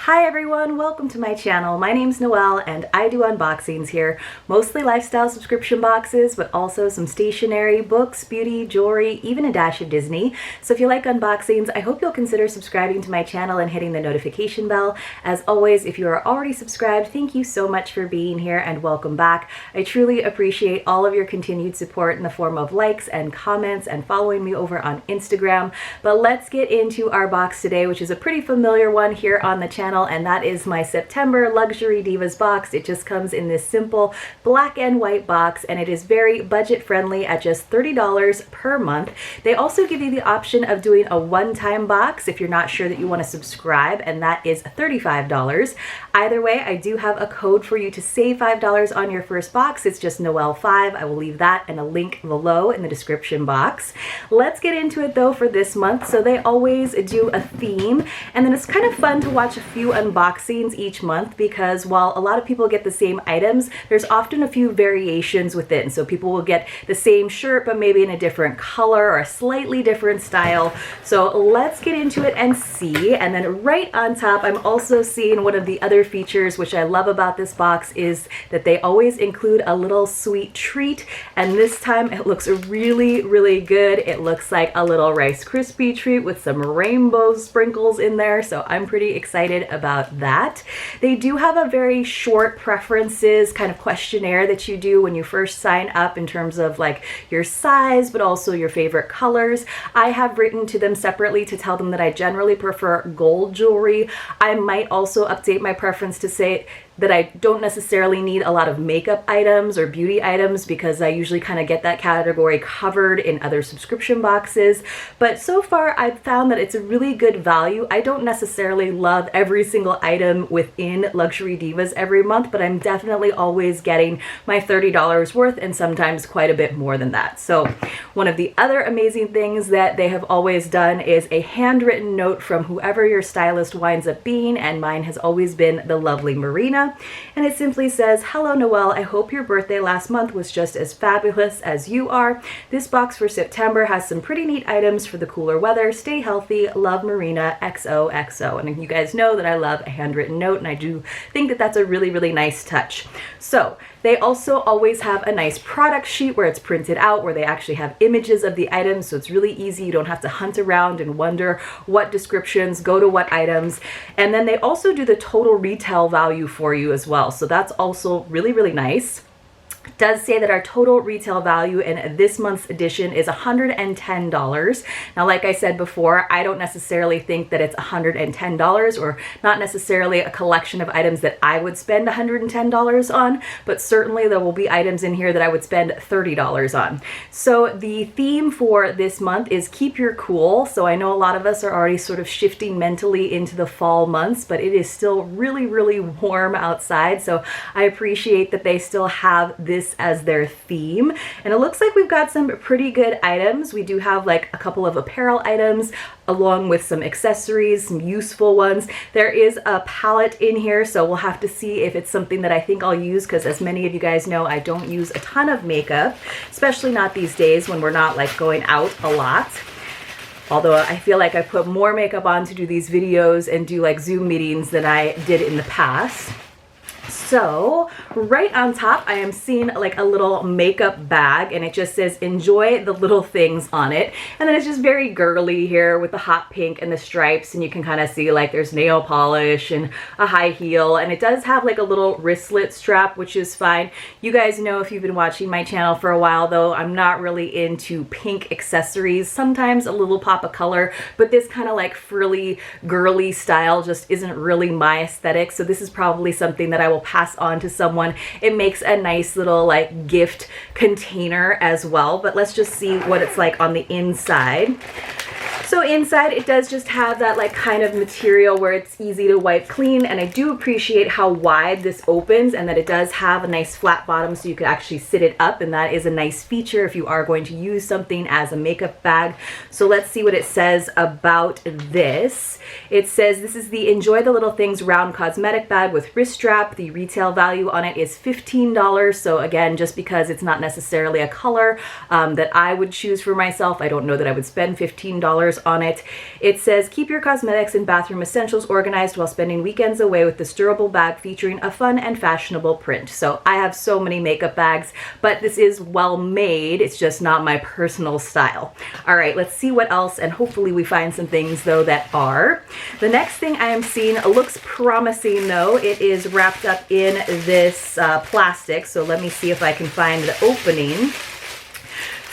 Hi everyone, welcome to my channel. My name's Noelle and I do unboxings here, mostly lifestyle subscription boxes, but also some stationery, books, beauty, jewelry, even a dash of Disney. So if you like unboxings, I hope you'll consider subscribing to my channel and hitting the notification bell. As always, if you are already subscribed, thank you so much for being here and welcome back. I truly appreciate all of your continued support in the form of likes and comments and following me over on Instagram. But let's get into our box today, which is a pretty familiar one here on the channel, and that is my September Luxury Divas box. It just comes in this simple black and white box, and it is very budget friendly at just $30 per month. They also give you the option of doing a one-time box if you're not sure that you want to subscribe, and that is $35. Either way, I do have a code for you to save $5 on your first box. It's just Noelle5. I will leave that and a link below in the description box. Let's get into it though for this month. So they always do a theme, and then it's kind of fun to watch a few unboxings each month because while a lot of people get the same items, there's often a few variations within. So people will get the same shirt but maybe in a different color or a slightly different style. So let's get into it and see. And then right on top, I'm also seeing one of the other features which I love about this box is that they always include a little sweet treat, and this time it looks really good. It looks like a little Rice Krispie treat with some rainbow sprinkles in there, so I'm pretty excited about that. They do have a very short preferences kind of questionnaire that you do when you first sign up in terms of like your size but also your favorite colors. I have written to them separately to tell them that I generally prefer gold jewelry. I might also update my preference to say that I don't necessarily need a lot of makeup items or beauty items because I usually kind of get that category covered in other subscription boxes. But so far I've found that it's a really good value. I don't necessarily love every single item within Luxury Divas every month, but I'm definitely always getting my $30 worth and sometimes quite a bit more than that. So one of the other amazing things that they have always done is a handwritten note from whoever your stylist winds up being, and mine has always been the lovely Marina. And it simply says, "Hello Noelle, I hope your birthday last month was just as fabulous as you are. This box for September has some pretty neat items for the cooler weather. Stay healthy. Love, Marina, XOXO." And you guys know that I love a handwritten note, and I do think that that's a really nice touch. So they also always have a nice product sheet where it's printed out, where they actually have images of the items, so it's really easy. You don't have to hunt around and wonder what descriptions go to what items. And then they also do the total retail value for you as well, so that's also really nice. It does say that our total retail value in this month's edition is $110. Now, like I said before, I don't necessarily think that it's $110 or not necessarily a collection of items that I would spend $110 on, but certainly there will be items in here that I would spend $30 on. So the theme for this month is keep your cool. So I know a lot of us are already sort of shifting mentally into the fall months, but it is still really warm outside. So I appreciate that they still have this as their theme, and it looks like we've got some pretty good items. We do have like a couple of apparel items along with some accessories, some useful ones. There is a palette in here, so we'll have to see if it's something that I think I'll use, because as many of you guys know, I don't use a ton of makeup, especially not these days when we're not like going out a lot. Although I feel like I put more makeup on to do these videos and do like Zoom meetings than I did in the past. So right on top, I am seeing like a little makeup bag, and it just says enjoy the little things on it. And then it's just very girly here with the hot pink and the stripes, and you can kind of see like there's nail polish and a high heel, and it does have like a little wristlet strap, which is fine. You guys know, if you've been watching my channel for a while though, I'm not really into pink accessories. Sometimes a little pop of color, but this kind of like frilly girly style just isn't really my aesthetic. So this is probably something that I will pass on to someone. It makes a nice little like gift container as well, but let's just see what it's like on the inside. So inside it does just have that like kind of material where it's easy to wipe clean, and I do appreciate how wide this opens and that it does have a nice flat bottom so you could actually sit it up, and that is a nice feature if you are going to use something as a makeup bag. So let's see what it says about this. It says this is the Enjoy the Little Things round cosmetic bag with wrist strap. The retail value on it is $15. So again, just because it's not necessarily a color that I would choose for myself, I don't know that I would spend $15 colors on it. It says, keep your cosmetics and bathroom essentials organized while spending weekends away with this durable bag featuring a fun and fashionable print. So I have so many makeup bags, but this is well made. It's just not my personal style. All right, let's see what else, and hopefully we find some things though that are. The next thing I am seeing looks promising though. It is wrapped up in this plastic, so let me see if I can find the opening.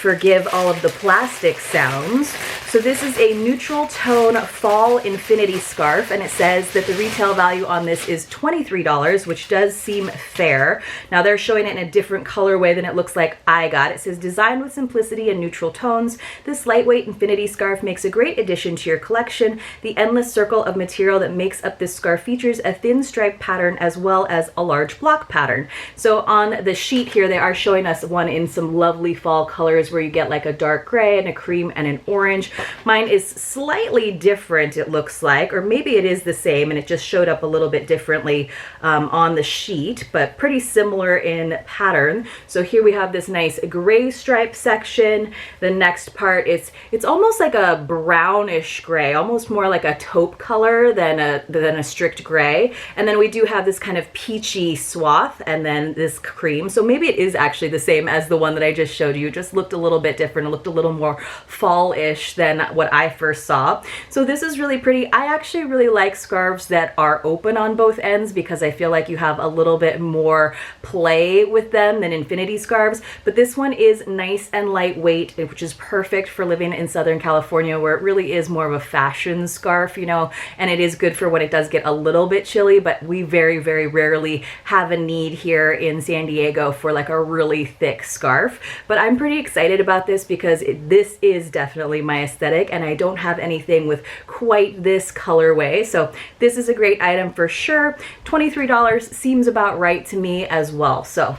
Forgive all of the plastic sounds. So this is a neutral tone fall infinity scarf, and it says that the retail value on this is $23, which does seem fair. Now they're showing it in a different colorway than it looks like I got. It says, designed with simplicity and neutral tones, this lightweight infinity scarf makes a great addition to your collection. The endless circle of material that makes up this scarf features a thin stripe pattern as well as a large block pattern. So on the sheet here, they are showing us one in some lovely fall colors where you get like a dark gray and a cream and an orange. Mine is slightly different, it looks like, or maybe it is the same and it just showed up a little bit differently on the sheet, but pretty similar in pattern. So here we have this nice gray stripe section. The next part, it's almost like a brownish gray, almost more like a taupe color than a strict gray. And then we do have this kind of peachy swath and then this cream. So maybe it is actually the same as the one that I just showed you. It just looked a little bit different. It looked a little more fall-ish than what I first saw. So this is really pretty. I actually really like scarves that are open on both ends because I feel like you have a little bit more play with them than infinity scarves. But this one is nice and lightweight, which is perfect for living in Southern California, where it really is more of a fashion scarf, you know, and it is good for when it does get a little bit chilly, but we very, very rarely have a need here in San Diego for like a really thick scarf. But I'm pretty excited about this because this is definitely my aesthetic, and I don't have anything with quite this colorway. So this is a great item for sure. $23 seems about right to me as well. So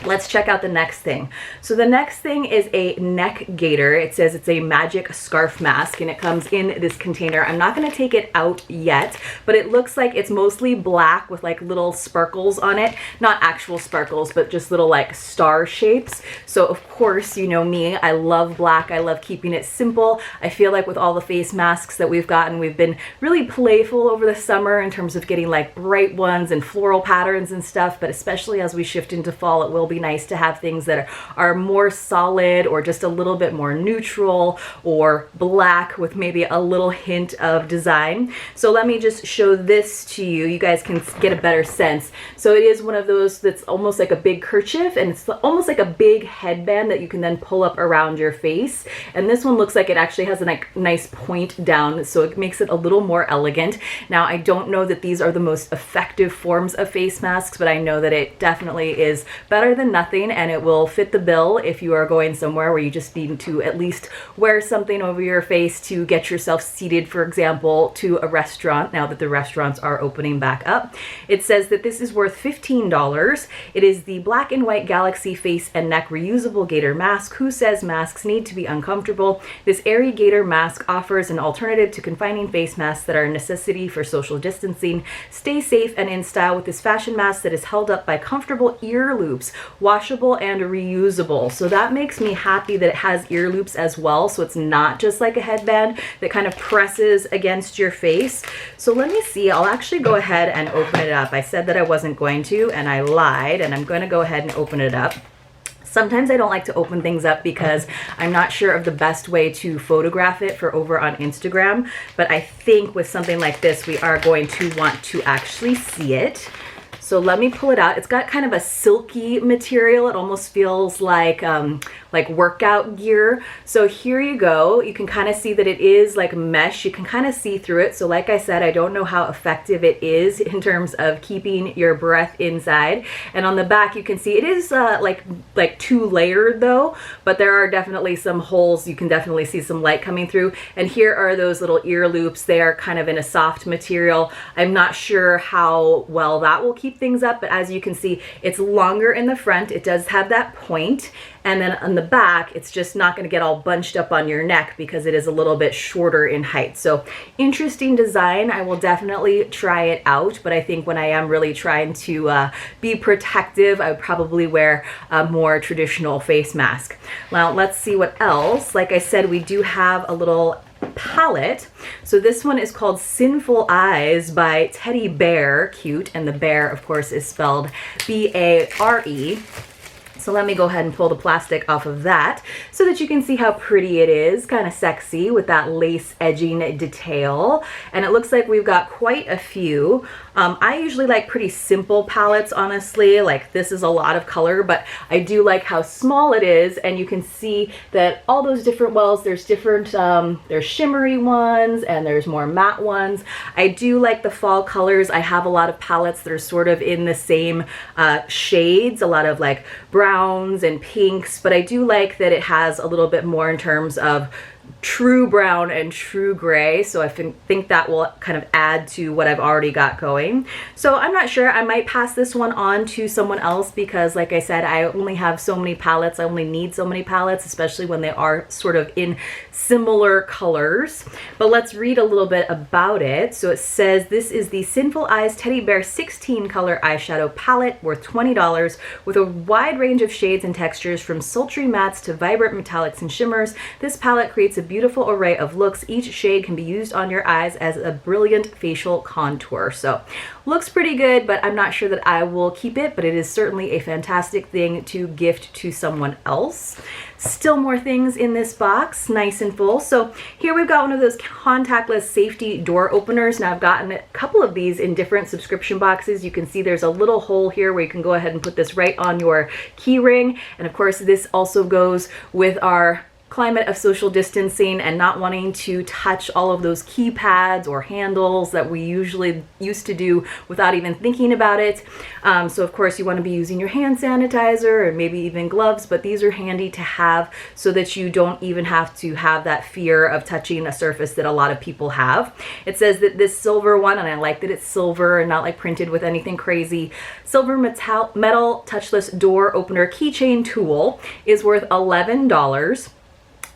let's check out the next thing. So the next thing is a neck gaiter. It says it's a magic scarf mask and it comes in this container. I'm not going to take it out yet, but it looks like it's mostly black with like little sparkles on it. Not actual sparkles, but just little like star shapes. So of course, you know me, I love black. I love keeping it simple. I feel like with all the face masks that we've gotten, we've been really playful over the summer in terms of getting like bright ones and floral patterns and stuff, but especially as we shift into fall, it will be nice to have things that are more solid or just a little bit more neutral or black with maybe a little hint of design. So let me just show this to you. You guys can get a better sense. So it is one of those that's almost like a big kerchief, and it's almost like a big headband that you can then pull up around your face. And this one looks like it actually has a nice point down, so it makes it a little more elegant. Now, I don't know that these are the most effective forms of face masks, but I know that it definitely is better than nothing, and it will fit the bill if you are going somewhere where you just need to at least wear something over your face to get yourself seated, for example, to a restaurant now that the restaurants are opening back up. It says that this is worth $15. It is the black and white galaxy face and neck reusable gaiter mask. Who says masks need to be uncomfortable? This airy gaiter mask offers an alternative to confining face masks that are a necessity for social distancing. Stay safe and in style with this fashion mask that is held up by comfortable ear loops, washable and reusable. So that makes me happy that it has ear loops as well, so it's not just like a headband that kind of presses against your face. So let me see, I'll actually go ahead and open it up. I said that I wasn't going to, and I lied, and I'm going to go ahead and open it up. Sometimes I don't like to open things up because I'm not sure of the best way to photograph it for over on Instagram, but I think with something like this, we are going to want to actually see it. So let me pull it out. It's got kind of a silky material. It almost feels like workout gear. So here you go. You can kind of see that it is like mesh. You can kind of see through it. So like I said, I don't know how effective it is in terms of keeping your breath inside. And on the back, you can see it is like two layered though, but there are definitely some holes. You can definitely see some light coming through. And here are those little ear loops. They are kind of in a soft material. I'm not sure how well that will keep things up, but as you can see, it's longer in the front. It does have that point, and then on the back, it's just not going to get all bunched up on your neck because it is a little bit shorter in height. So interesting design. I will definitely try it out, but I think when I am really trying to be protective, I would probably wear a more traditional face mask. Now let's see what else. Like I said, we do have a little palette. So this one is called Sinful Eyes by Teddy Bear, cute, and the bear of course is spelled B-A-R-E. So let me go ahead and pull the plastic off of that so that you can see how pretty it is, kind of sexy with that lace edging detail. And it looks like we've got quite a few. I usually like pretty simple palettes, honestly. Like this is a lot of color, but I do like how small it is. And you can see that all those different wells, there's different, there's shimmery ones and there's more matte ones. I do like the fall colors. I have a lot of palettes that are sort of in the same shades, a lot of like browns and pinks, but I do like that it has a little bit more in terms of true brown and true gray, so I think that will kind of add to what I've already got going. So I'm not sure, I might pass this one on to someone else because like I said, I only have so many palettes, I only need so many palettes, especially when they are sort of in similar colors. But let's read a little bit about it. So it says this is the Sinful Eyes Teddy Bear 16 color eyeshadow palette worth $20 with a wide range of shades and textures from sultry mattes to vibrant metallics and shimmers. This palette creates a beautiful array of looks. Each shade can be used on your eyes as a brilliant facial contour. So looks pretty good, but I'm not sure that I will keep it, but it is certainly a fantastic thing to gift to someone else. Still more things in this box, nice and full. So here we've got one of those contactless safety door openers. Now I've gotten a couple of these in different subscription boxes. You can see there's a little hole here where you can go ahead and put this right on your key ring. And of course this also goes with our climate of social distancing and not wanting to touch all of those keypads or handles that we usually used to do without even thinking about it. So of course you want to be using your hand sanitizer or maybe even gloves, but these are handy to have so that you don't even have to have that fear of touching a surface that a lot of people have. It says that this silver one, and I like that it's silver and not like printed with anything crazy, silver metal touchless door opener keychain tool is worth $11.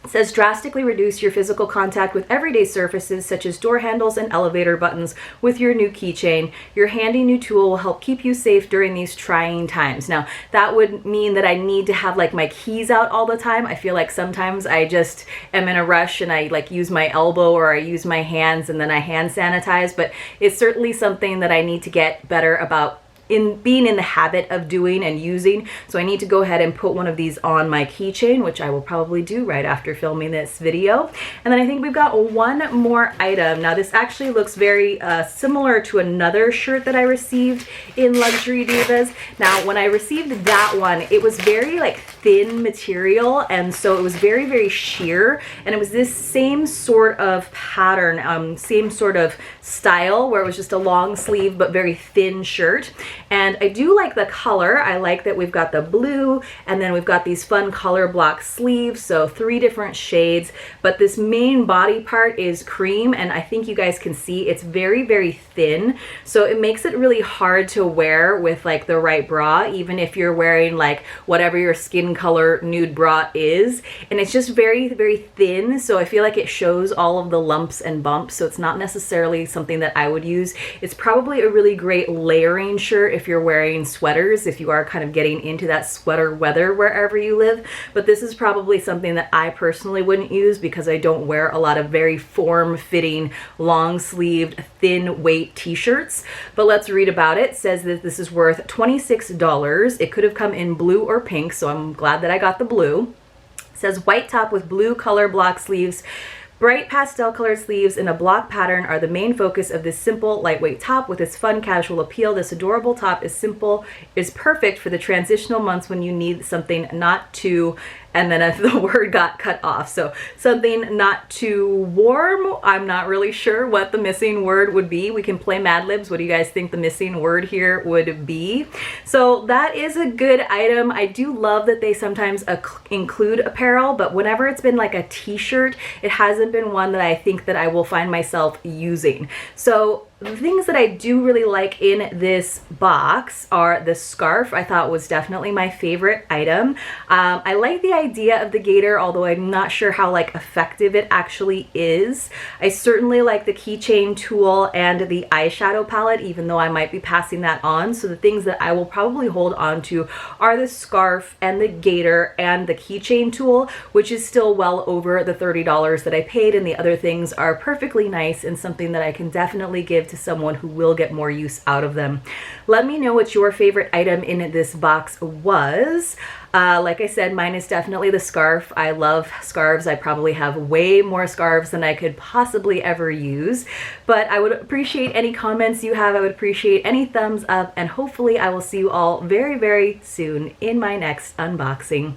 It says drastically reduce your physical contact with everyday surfaces such as door handles and elevator buttons with your new keychain. Your handy new tool will help keep you safe during these trying times. Now that would mean that I need to have like my keys out all the time. I feel like sometimes I just am in a rush and I like use my elbow or I use my hands and then I hand sanitize, but it's certainly something that I need to get better about in being in the habit of doing and using. So I need to go ahead and put one of these on my keychain, which I will probably do right after filming this video. And then I think we've got one more item. Now this actually looks very similar to another shirt that I received in Luxury Divas. Now when I received that one, it was very like thin material, and so it was very, very sheer, and it was this same sort of pattern, same sort of style where it was just a long sleeve but very thin shirt. And I do like the color. I like that we've got the blue and then we've got these fun color block sleeves, so 3 different shades, but this main body part is cream, and I think you guys can see it's very, very thin, so it makes it really hard to wear with like the right bra, even if you're wearing like whatever your skin color nude bra is. And it's just very, very thin, so I feel like it shows all of the lumps and bumps, so it's not necessarily something that I would use. It's probably a really great layering shirt if you're wearing sweaters, if you are kind of getting into that sweater weather wherever you live, but this is probably something that I personally wouldn't use because I don't wear a lot of very form-fitting, long-sleeved, thin weight t-shirts. But let's read about it. It says that this is worth $26. It could have come in blue or pink, so I'm glad that I got the blue. It says white top with blue color block sleeves. Bright pastel colored sleeves in a block pattern are the main focus of this simple, lightweight top. With its fun, casual appeal, this adorable top is perfect for the transitional months when you need something not too, and then the word got cut off. So something not too warm. I'm not really sure what the missing word would be. We can play Mad Libs. What do you guys think the missing word here would be? So that is a good item. I do love that they sometimes include apparel, but whenever it's been like a t-shirt, it hasn't been one that I think that I will find myself using. So the things that I do really like in this box are the scarf. I thought was definitely my favorite item. I like the idea of the gaiter, although I'm not sure how like effective it actually is. I certainly like the keychain tool and the eyeshadow palette, even though I might be passing that on. So the things that I will probably hold on to are the scarf and the gaiter and the keychain tool, which is still well over the $30 that I paid, and the other things are perfectly nice and something that I can definitely give to someone who will get more use out of them. Let me know what your favorite item in this box was. Like I said, mine is definitely the scarf. I love scarves. I probably have way more scarves than I could possibly ever use, but I would appreciate any comments you have. I would appreciate any thumbs up, and hopefully I will see you all very, very soon in my next unboxing.